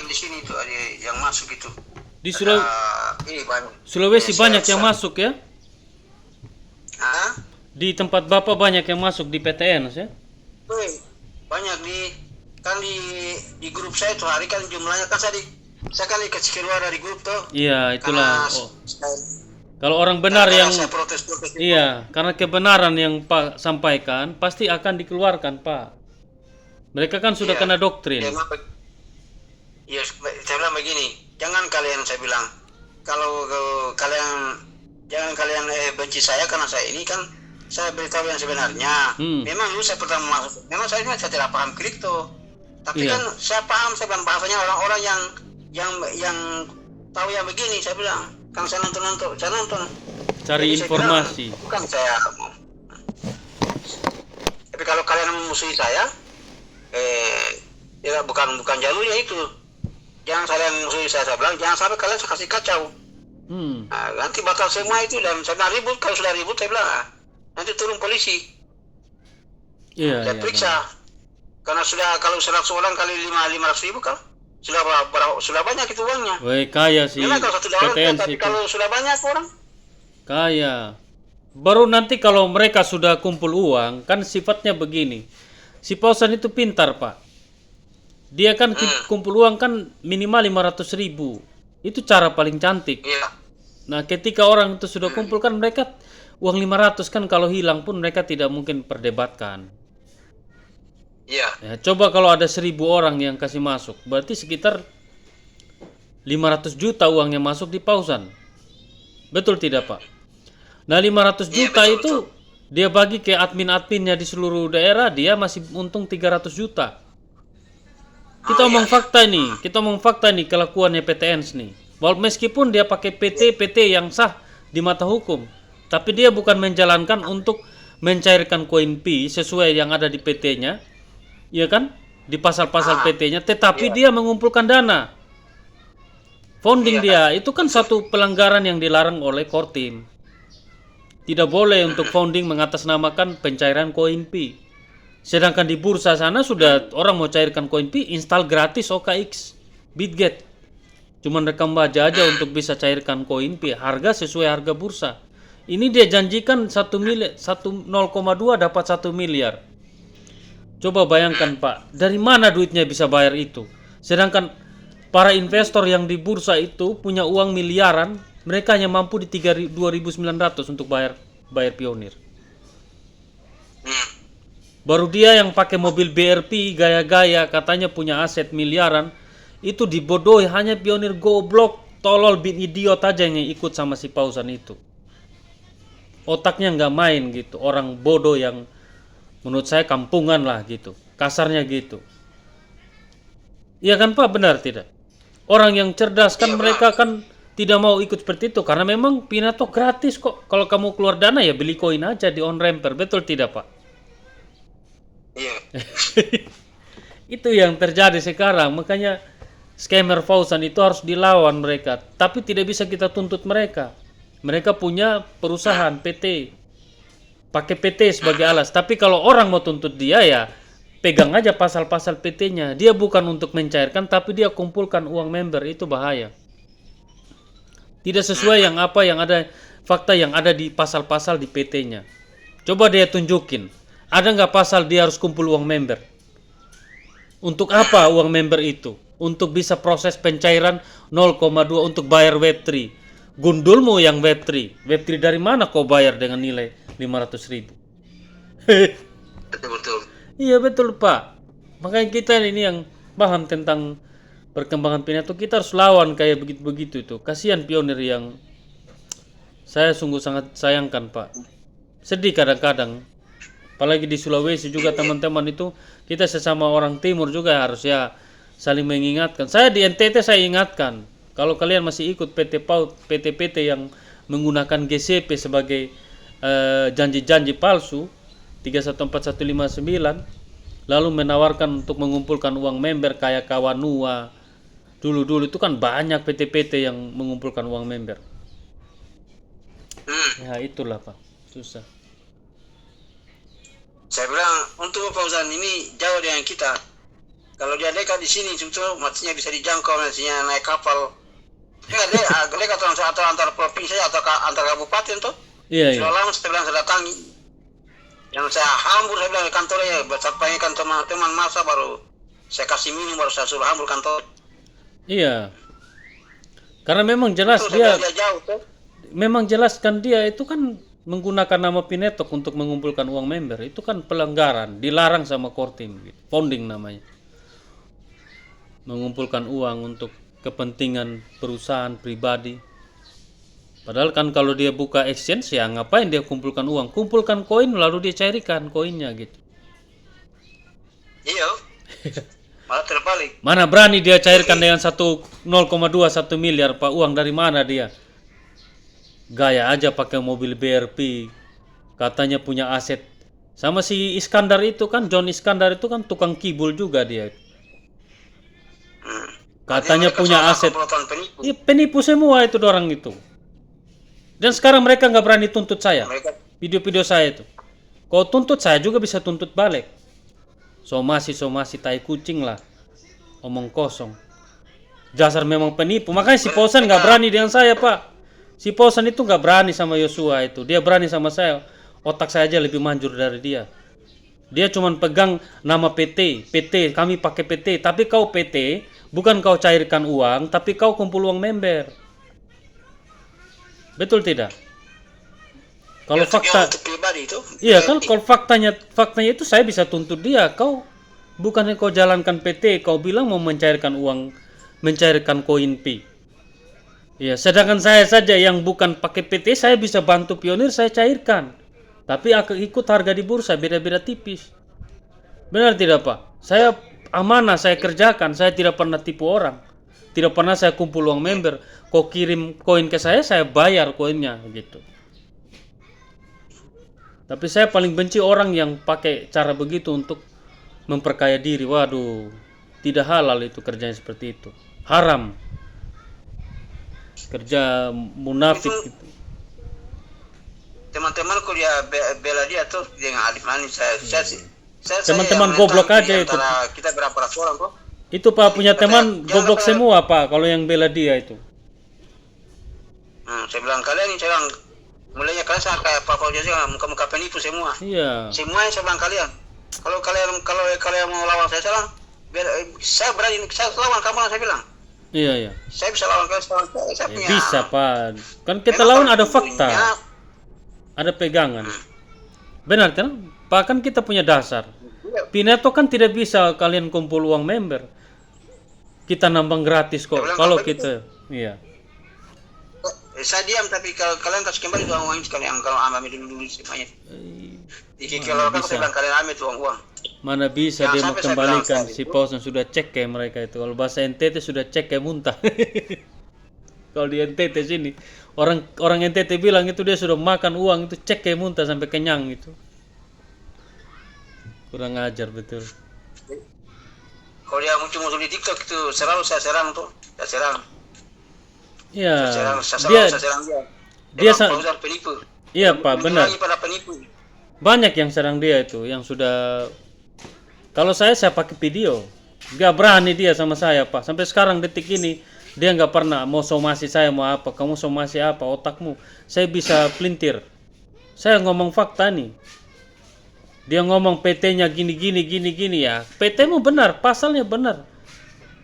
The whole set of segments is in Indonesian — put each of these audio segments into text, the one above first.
di sini tuh ada yang masuk itu. Di Ini banyak. Sulawesi Ya, banyak yang masuk ya? Ah, Di tempat Bapak banyak yang masuk di PTN ya? woi, banyak di grup saya tuh hari kan jumlahnya kan saya kan dikasih keluar dari grup tuh. Iya, itulah. Karena Oh. Kalau orang benar yang saya protes itu. iya, karena kebenaran yang Pak sampaikan pasti akan dikeluarkan, Pak. Mereka kan sudah Iya. kena doktrin. Iya, saya bilang begini, jangan kalian, saya bilang, kalau kalian jangan kalian benci saya karena saya ini kan saya beritahu yang sebenarnya. Memang dulu saya pertama masuk, memang saya tidak paham kripto, tapi Iya. kan saya paham, saya bilang bahasanya orang-orang yang tahu yang begini, saya bilang, kan saya nonton. Cari Jadi saya informasi. bilang, bukan saya. Tapi kalau kalian memusuhi saya, ya bukan jalurnya itu. Jangan kalian musuhi saya bilang, jangan sampai kalian kasih kacau. Nah, nanti batal semua itu, dan saya bilang ribut, kalau sudah ribut saya bilang nanti turun polisi. Iya, Saya iya. periksa. Karena kalau 100 orang kali 500 ribu kan sudah banyak itu uangnya. Woi, kaya sih Memang kalau satu orang, PTN tapi situ. kalau sudah banyak orang, Kaya. Baru nanti kalau mereka sudah kumpul uang, kan sifatnya begini. Si Pausan itu pintar, Pak. Dia kan kumpul uang kan minimal 500.000. Itu cara paling cantik. iya, Nah, ketika orang itu sudah kumpul kan mereka uang 500 kan kalau hilang pun mereka tidak mungkin perdebatkan. iya, Ya, coba kalau ada 1.000 orang yang kasih masuk, berarti sekitar 500 juta uang yang masuk di Pausan. Betul tidak, Pak? Nah, 500 Iya, juta betul, itu dia bagi ke admin-adminnya di seluruh daerah, dia masih untung 300 juta. Kita omong fakta nih, kelakuannya PTNs nih. Walaupun meskipun dia pakai PT yang sah di mata hukum, tapi dia bukan menjalankan untuk mencairkan koin P sesuai yang ada di PT-nya, ya kan? Di pasal-pasal PT-nya, tetapi dia mengumpulkan dana. Founding dia, itu kan satu pelanggaran yang dilarang oleh Kortim. Tidak boleh untuk founding mengatasnamakan pencairan koin P. Sedangkan di bursa sana sudah orang mau cairkan koin P, install gratis OKX, Bitget. Cuman rekam baja aja untuk bisa cairkan koin P, harga sesuai harga bursa. Ini dia janjikan 0,2 dapat 1 miliar. Coba bayangkan, Pak, dari mana duitnya bisa bayar itu? Sedangkan para investor yang di bursa itu punya uang miliaran, mereka hanya mampu di 2.900 untuk bayar pionir. Baru dia yang pakai mobil BRP gaya-gaya katanya punya aset miliaran, itu dibodohi, hanya pionir goblok, tolol, bin idiot aja yang ikut sama si Pausan itu. Otaknya nggak main gitu, orang bodoh yang menurut saya kampungan lah gitu, kasarnya gitu. Iya kan, Pak, benar tidak? Orang yang cerdas kan mereka kan tidak mau ikut seperti itu karena memang Pinato gratis kok. Kalau kamu keluar dana ya beli koin aja di on ramper, betul tidak, Pak? iya. Itu yang terjadi sekarang, makanya scammer Pausan itu harus dilawan mereka, tapi tidak bisa kita tuntut mereka. Mereka punya perusahaan PT, pakai PT sebagai alas. Tapi kalau orang mau tuntut dia ya pegang aja pasal-pasal PT-nya. Dia bukan untuk mencairkan, tapi dia kumpulkan uang member, itu bahaya. Tidak sesuai yang ada fakta yang ada di pasal-pasal di PT-nya. Coba dia tunjukin, ada nggak pasal dia harus kumpul uang member? Untuk apa uang member itu? Untuk bisa proses pencairan 0,2 untuk bayar Web3. Gundulmu yang Web3. Web3 dari mana kau bayar dengan nilai 500.000? Betul. Iya betul, Pak. Makanya kita ini yang paham tentang perkembangan Pinato, kita harus lawan kayak begitu-begitu itu. Kasihan pionir yang saya sungguh sangat sayangkan, Pak. Sedih kadang-kadang. Apalagi di Sulawesi juga teman-teman itu, kita sesama orang timur juga harus ya saling mengingatkan. Saya di NTT saya ingatkan, kalau kalian masih ikut PT yang menggunakan GCP sebagai janji-janji palsu 314159, lalu menawarkan untuk mengumpulkan uang member kayak Kawanua. Dulu itu kan banyak PT yang mengumpulkan uang member. Ya itulah, Pak, susah. Saya bilang untuk Fauzan ini jauh dengan kita. Kalau dia dekat di sini itu maksudnya bisa dijangkau, maksudnya naik kapal. Ya, dekat atau antar provinsi atau antar kabupaten tuh. Iya, iya. Sudah lama saya bilang saya datangi. Yang saya hambur, saya bilang di kantornya, saya panggilkan teman-teman masa baru saya kasih minum, baru saya suruh hambur kantor. Iya. Karena memang jelas Itu dia, dia jauh tuh. memang jelaskan dia itu kan menggunakan nama Pinetok untuk mengumpulkan uang member. Itu kan pelanggaran, dilarang sama Kortim, gitu. Founding namanya. Mengumpulkan uang untuk kepentingan perusahaan pribadi. Padahal kan kalau dia buka exchange ya ngapain dia kumpulkan uang? Kumpulkan koin lalu dia cairkan koinnya gitu. Iya. Malah terbalik. Mana berani dia cairkan dengan 0,21 miliar Pak, uang dari mana dia? Gaya aja pakai mobil BRP. Katanya punya aset. Sama si Iskandar itu kan, John Iskandar itu kan tukang kibul juga dia. Katanya punya aset. Penipu. Iya, penipu semua itu orang itu. Dan sekarang mereka nggak berani tuntut saya. Video-video saya itu. Kalau tuntut saya juga bisa tuntut balik. Somasi tai kucing lah. Omong kosong. Dasar memang penipu. Makanya si Posan nggak berani dengan saya, Pak. Si Posan itu nggak berani sama Yosua itu. Dia berani sama saya. Otak saya aja lebih manjur dari dia. Dia cuma pegang nama PT. PT, kami pakai PT. Tapi kau PT, bukan kau cairkan uang, tapi kau kumpul uang member. Betul tidak? Kalau fakta, pribadi itu. iya kan kalau faktanya itu saya bisa tuntut dia. Kau bukannya kau jalankan PT, kau bilang mau mencairkan uang, mencairkan koin P. Iya, sedangkan saya saja yang bukan pakai PT, saya bisa bantu Pionir, saya cairkan. Tapi ikut harga di bursa beda-beda tipis. Benar tidak Pak? Saya amanah, saya kerjakan, saya tidak pernah tipu orang. Tidak pernah saya kumpul uang member. Kau kirim koin ke saya bayar koinnya gitu. Tapi saya paling benci orang yang pakai cara begitu untuk memperkaya diri. Waduh, tidak halal itu kerjanya seperti itu. Haram. Kerja munafik gitu. Teman-temanku dia bela dia tuh dengan Alif Manis. Saya Teman-teman goblok aja itu. Kita berapa ratus orang kok. Itu Pak punya teman goblok semua Pak kalau yang bela dia itu. Saya bilang kalian ini, saya bilang mulainya kalian sama kayak Pak Paul Jose, muka-muka penipu semua. Iya. Semuanya saya bilang kalian. Kalau kalian mau lawan saya bilang, saya berani, saya lawan kamu saya bilang. Iya, iya. Saya bisa lawan kalian, saya punya. Bisa Pak. Kan kita lawan ada fakta. Ada pegangan. Benar kan? Pak kan kita punya dasar. Pinetok kan tidak bisa kalian kumpul uang member. Kita nambang gratis kok. Kalau kita, iya. Saya diam tapi kalau kalian kasih kembali uang sekalian kalau ambil dulu semuanya. Jadi kalau kan saya bilang kalian ambil uang. Mana bisa dia mau kembalikan si Posan sudah cek kayak mereka itu. Kalau bahasa NTT sudah cek kayak muntah. Kalau di NTT sini orang NTT bilang itu dia sudah makan uang itu cek kayak muntah sampai kenyang itu. Kurang ajar betul. Kalau dia muncul di TikTok itu selalu saya serang tuh, saya serang. Iya. Saya serang dia. Penipu. Iya Pak, benar. Pada penipu. Banyak yang serang dia itu, yang sudah. Kalau saya pakai video, nggak berani dia sama saya Pak. Sampai sekarang detik ini dia nggak pernah mau somasi saya mau apa, kamu somasi apa otakmu. Saya bisa pelintir. Saya ngomong fakta nih. Dia ngomong PT-nya gini ya. PT-mu benar, pasalnya benar.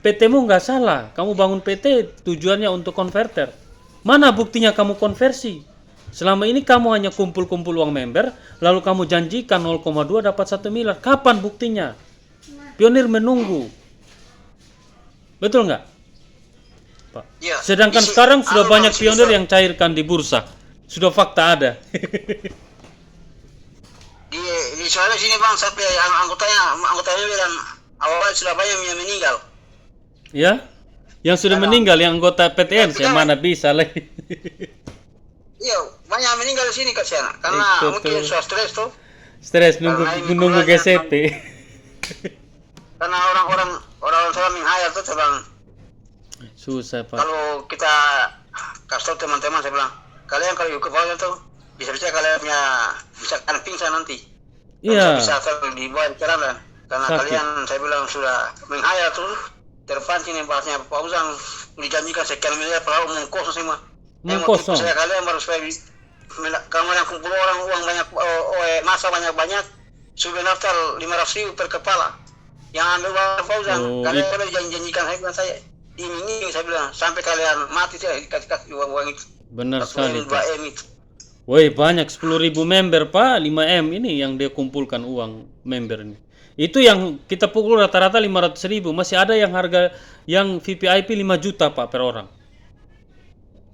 PT-mu nggak salah. Kamu bangun PT tujuannya untuk konverter. Mana buktinya kamu konversi? Selama ini kamu hanya kumpul-kumpul uang member, lalu kamu janjikan 0,2 dapat 1 miliar. Kapan buktinya? Pionir menunggu. Betul nggak? Pak. Ya, Sedangkan sekarang sudah banyak pionir yang cairkan di bursa. Sudah fakta ada. Di soalnya sini bang sampai anggotanya bilang awalnya sudah banyak yang meninggal. Ya, yang sudah meninggal yang anggota PTN yang mana bisa lagi. Iya, banyak yang meninggal di sini kasihan karena mungkin sudah stres tuh. Stres nunggu GCT. Karena orang salah menghayal tuh saya bilang. Susah Pak. Kalau kita kasih tahu teman-teman saya bilang, kalian kalau ikut bawah tuh bisa kalian punya bisa pingsan nanti. Iya. Bisa dibuat jalan Karena Sakit. kalian, saya bilang, sudah menghayal tuh, terpancing yang bahasnya Pak Uzang, dijanjikan sekian miliar per tahun, omong kosong semua. Yang mau tipu Kosong. saya kalian baru supaya kalau yang kumpul orang uang banyak, masa banyak-banyak, sudah daftar 500.000 per kepala. Yang ambil uang Pak Uzang, Oh, kalian boleh janjikan, saya bilang, saya iming-iming, saya bilang, sampai kalian mati saya dikasih uang itu. Benar 1 sekali, M, 2 Pak. M itu. Woi, banyak 10.000 member, Pak. 5M ini yang dia kumpulkan uang member ini. Itu yang kita pukul rata-rata 500.000. Masih ada yang harga yang VVIP 5 juta, Pak, per orang.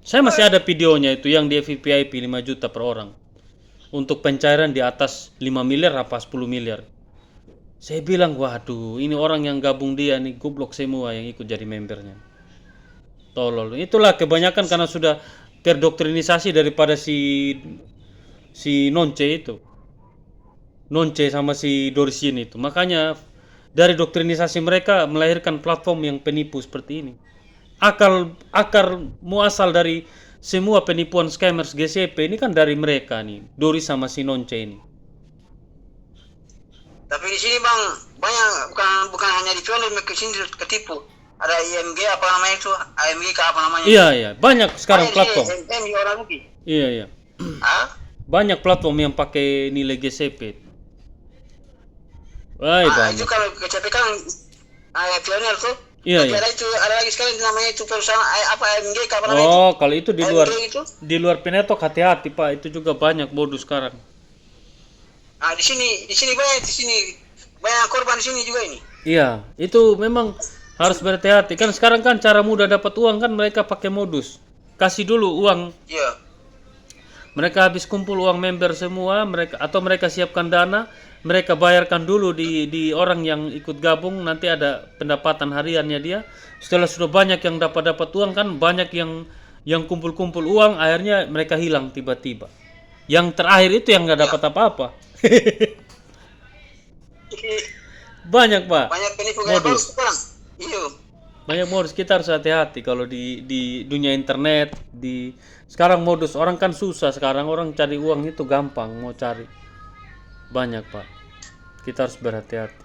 Saya masih ada videonya itu yang dia VVIP 5 juta per orang. Untuk pencairan di atas 5 miliar apa 10 miliar. Saya bilang, waduh, ini orang yang gabung dia nih, goblok semua yang ikut jadi membernya. Tolol. Itulah kebanyakan karena sudah terdoktrinisasi daripada si Nonce itu. Nonce sama si Dorsin itu. Makanya dari doktrinisasi mereka melahirkan platform yang penipu seperti ini. Akar muasal dari semua penipuan scammers GCP ini kan dari mereka nih, Doris sama si Nonce ini. Tapi di sini Bang, banyak, bukan hanya di Pionir, ke sini ketipu. Ada IMG apa namanya itu? IMG apa namanya? Iya, banyak sekarang platform. SM di orang mungkin. Iya. Ah? Banyak platform yang pakai nilai GCP. Wah, Itu banyak. kalau KCP kan Pionir tuh. Iya, Tapi iya. ada lagi sekali namanya itu perusahaan apa IMG apa namanya itu? Oh, kalau itu di luar IMG itu. di luar Pinetok, hati-hati, Pak. Itu juga banyak modus sekarang. Nah, di sini banyak, banyak korban di sini juga ini. Iya, itu memang harus berhati-hati. Kan sekarang kan cara mudah dapat uang kan mereka pakai modus. Kasih dulu uang. Iya. Mereka habis kumpul uang member semua, mereka siapkan dana, mereka bayarkan dulu di orang yang ikut gabung, nanti ada pendapatan hariannya dia. Setelah sudah banyak yang dapat uang kan banyak yang kumpul-kumpul uang, akhirnya mereka hilang tiba-tiba. Yang terakhir itu yang nggak dapat apa-apa. Banyak, Pak. Banyak penipu kayak baru Modus. sekarang. Iya. Banyak modus, kita harus hati-hati kalau di dunia internet. Sekarang modus orang kan susah, sekarang orang cari uang itu gampang, mau cari banyak, Pak. Kita harus berhati-hati.